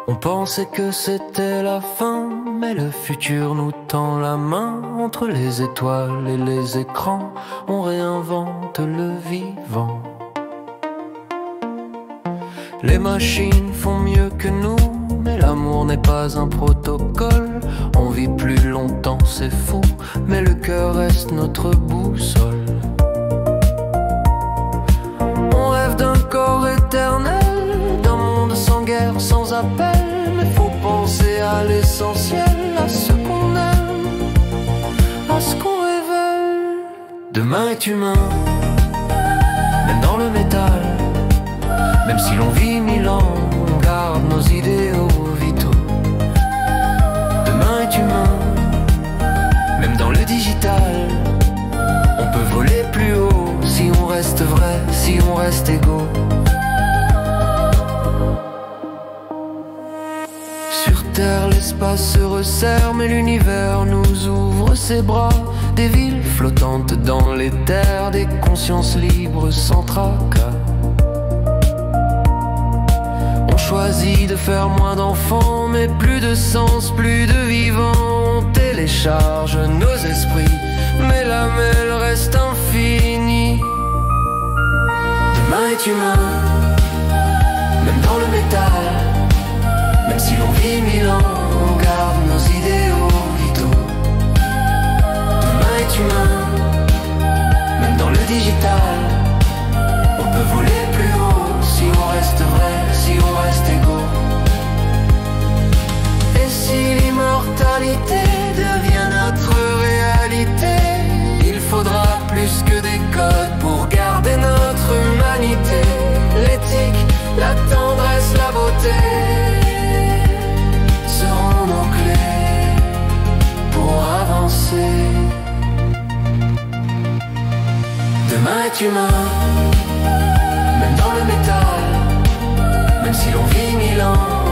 On pensait que c'était la fin, mais le futur nous tend la main. Entre les étoiles et les écrans, on réinvente le vivant. Les machines font mieux que nous, mais l'amour n'est pas un protocole. On vit plus longtemps, c'est fou, mais le cœur reste notre boussole. On rêve d'un corps éternel, d'un monde sans guerre, sans appel. Mais faut penser à l'essentiel, à ce qu'on aime, à ce qu'on révèle. Demain est humain, même dans le métal. Même si l'on vit 1000 ans, on garde nos idéaux vitaux. Demain est humain, même dans le digital. On peut voler plus haut si on reste vrai, si on reste égaux. Sur Terre, l'espace se resserre, mais l'univers nous ouvre ses bras. Des villes flottantes dans les terres, des consciences libres sans tracas. On choisit de faire moins d'enfants, mais plus de sens, plus de vivants. On télécharge nos esprits, mais l'âme elle reste infinie. Demain est humain, même dans le métal. Même si l'on vit 1000 ans, on garde nos idéaux vitaux. Demain est humain, même dans le digital. On peut voler plus haut si on reste vrai, si on reste égaux. Et si l'immortalité devient notre réalité, il faudra plus que des codes pour garder notre humanité. L'éthique, la tendresse, la beauté seront nos clés pour avancer. Demain est humain, même dans le métal. Même si l'on vit 1000 ans,